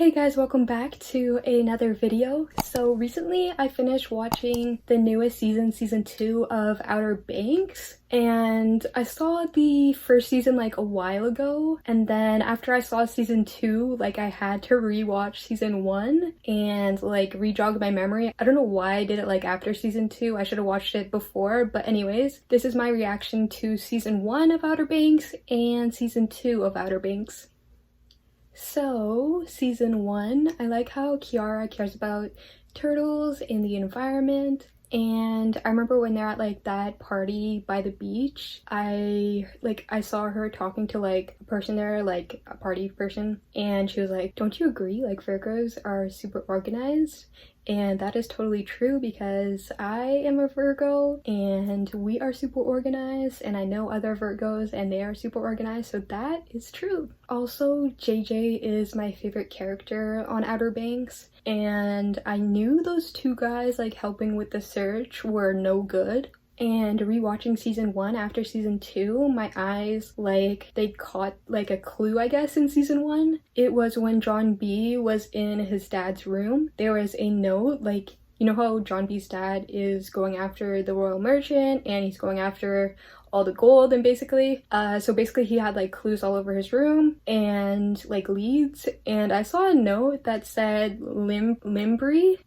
Hey guys, welcome back to another video. So recently I finished watching the newest season 2 of Outer Banks, and I saw the first season like a while ago, and then after I saw season 2, like I had to rewatch season 1 and like re-jog my memory. I don't know why I did it like after season 2. I should have watched it before, but anyways, this is my reaction to season 1 of Outer Banks and season 2 of Outer Banks. So, season 1, I like how Kiara cares about turtles and the environment. And I remember when they're at like that party by the beach, I saw her talking to like a person there, like a party person, and she was like, "Don't you agree? Like Virgos are super organized?" And that is totally true because I am a Virgo and we are super organized, and I know other Virgos and they are super organized, so that is true. Also, JJ is my favorite character on Outer Banks, and I knew those two guys like helping with the search were no good. And rewatching season 1 after season 2, my eyes like they caught like a clue, I guess, in season 1. It was when John B was in his dad's room. There was a note, like, you know how John B's dad is going after the royal merchant and he's going after all the gold, and so basically he had like clues all over his room and like leads, and I saw a note that said Limbrey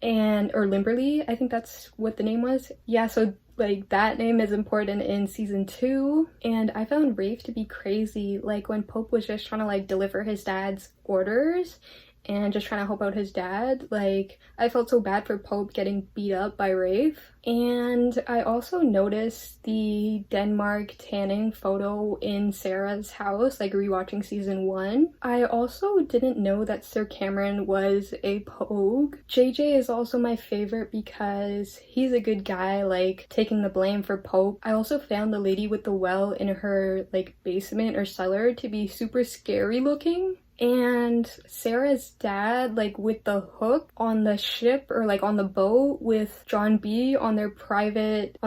or Limberly, I think that's what the name was. Yeah, so like that name is important in season 2, and I found Rafe to be crazy. Like when Pope was just trying to like deliver his dad's orders and just trying to help out his dad, like I felt so bad for Pope getting beat up by Rafe. And I also noticed the Denmark tanning photo in Sarah's house, like rewatching season 1. I also didn't know that Sir Cameron was a Pogue. JJ is also my favorite because he's a good guy, like taking the blame for Pope. I also found the lady with the well in her like basement or cellar to be super scary looking. And Sarah's dad, like with the hook on the ship or like on the boat with John B on their private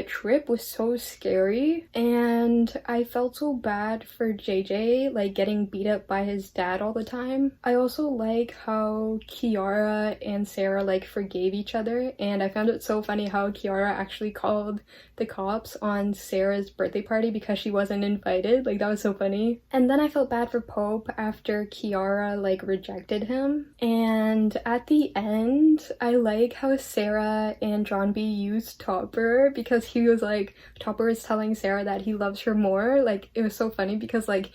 trip, was so scary. And I felt so bad for JJ, like getting beat up by his dad all the time. I also like how Kiara and Sarah like forgave each other, and I found it so funny how Kiara actually called the cops on Sarah's birthday party because she wasn't invited. Like that was so funny. And then I felt bad for Pope after Kiara like rejected him. And at the end, I like how Sarah and John B used Topper, because he was like, Topper is telling Sarah that he loves her more. Like it was so funny because like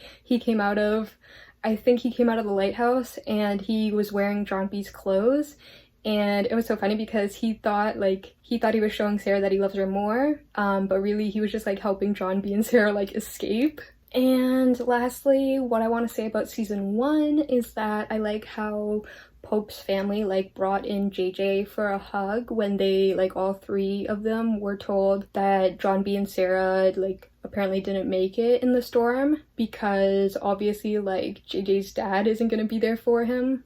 I think he came out of the lighthouse and he was wearing John B's clothes. And it was so funny because he thought he was showing Sarah that he loves her more, but really he was just like helping John B and Sarah like escape. And lastly, what I want to say about season 1 is that I like how Pope's family like brought in JJ for a hug when they like all three of them were told that John B and Sarah like apparently didn't make it in the storm, because obviously like JJ's dad isn't gonna be there for him.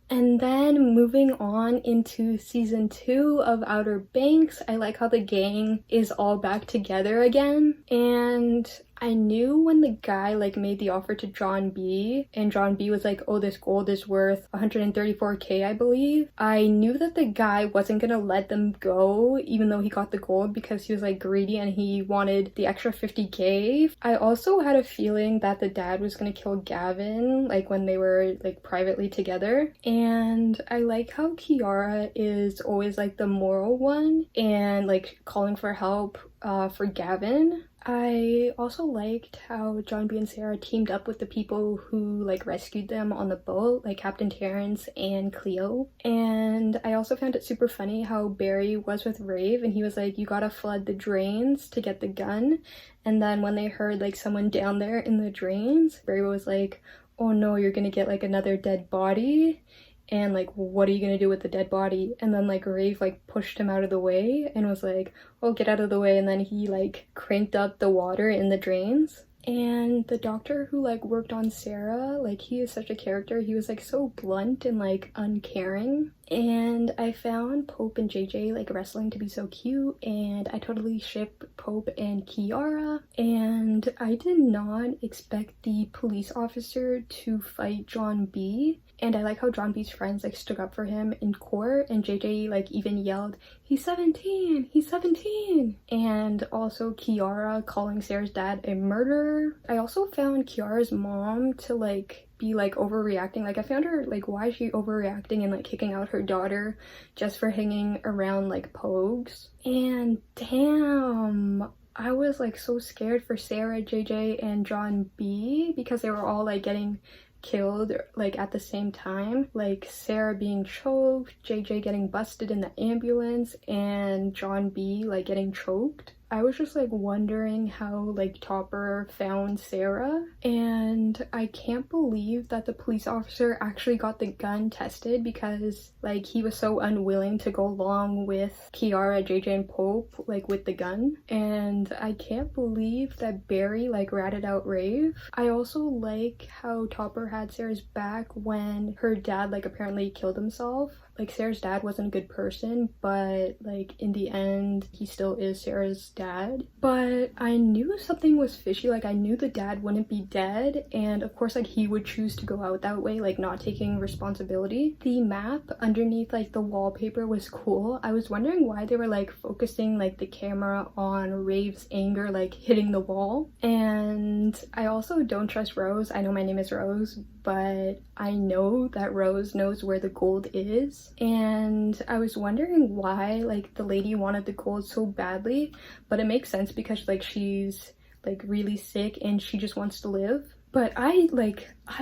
And then moving on into season 2 of Outer Banks, I like how the gang is all back together again. And I knew when the guy like made the offer to John B and John B was like, "Oh, this gold is worth 134k, I believe." I knew that the guy wasn't gonna let them go even though he got the gold, because he was like greedy and he wanted the extra 50k. I also had a feeling that the dad was gonna kill Gavin like when they were like privately together. And I like how Kiara is always like the moral one and like calling for help for Gavin. I also liked how John B and Sarah teamed up with the people who like rescued them on the boat, like Captain Terrence and Cleo. And I also found it super funny how Barry was with Rave and he was like, "You gotta flood the drains to get the gun." And then when they heard like someone down there in the drains, Barry was like, "Oh no, you're gonna get like another dead body. And like, what are you gonna do with the dead body?" And then like Rafe like pushed him out of the way and was like, "Oh, get out of the way." And then he like cranked up the water in the drains. And the doctor who like worked on Sarah, like he is such a character. He was like so blunt and like uncaring. And I found Pope and JJ like wrestling to be so cute, and I totally ship Pope and Kiara. And I did not expect the police officer to fight John B. And I like how John B's friends like stood up for him in court, and JJ like even yelled, "He's 17! He's 17!" And also Kiara calling Sarah's dad a murderer. I also found Kiara's mom to like be like overreacting. Like I found her like, why is she overreacting and like kicking out her daughter just for hanging around like pogues? And damn, I was like so scared for Sarah, JJ, and John B because they were all like getting killed like at the same time, like Sarah being choked, JJ getting busted in the ambulance, and John B like getting choked. I was just like wondering how like Topper found Sarah, and I can't believe that the police officer actually got the gun tested because like he was so unwilling to go along with Kiara, JJ, and Pope like with the gun. And I can't believe that Barry like ratted out Rave. I also like how Topper had Sarah's back when her dad like apparently killed himself. Like Sarah's dad wasn't a good person, but like in the end he still is Sarah's dad. But I knew something was fishy. Like I knew the dad wouldn't be dead, and of course like he would choose to go out that way, like not taking responsibility. The map underneath like the wallpaper was cool. I was wondering why they were like focusing like the camera on Rave's anger like hitting the wall. And I also don't trust Rose. I know my name is Rose, but I know that Rose knows where the gold is. And I was wondering why like the lady wanted the gold so badly, but it makes sense because like she's like really sick and she just wants to live. But I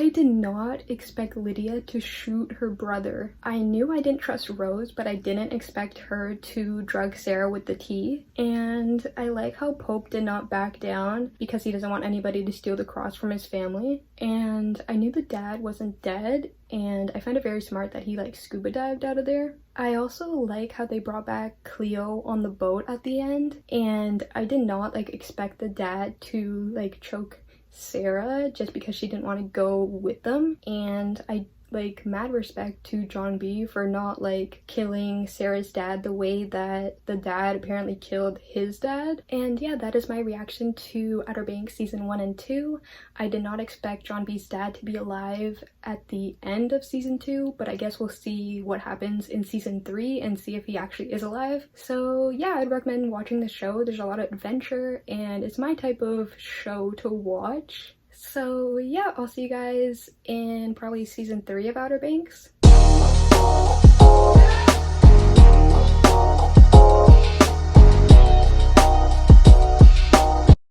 did not expect Lydia to shoot her brother. I knew I didn't trust Rose, but I didn't expect her to drug Sarah with the tea. And I like how Pope did not back down because he doesn't want anybody to steal the cross from his family. And I knew the dad wasn't dead, and I found it very smart that he like scuba dived out of there. I also like how they brought back Cleo on the boat at the end, and I did not like expect the dad to like choke Sarah just because she didn't want to go with them. And I like mad respect to John B for not like killing Sarah's dad the way that the dad apparently killed his dad. And yeah, that is my reaction to Outer Banks season 1 and 2. I did not expect John B's dad to be alive at the end of season 2, but I guess we'll see what happens in season 3 and see if he actually is alive. So yeah, I'd recommend watching the show. There's a lot of adventure and it's my type of show to watch. So yeah, I'll see you guys in probably season 3 of Outer Banks.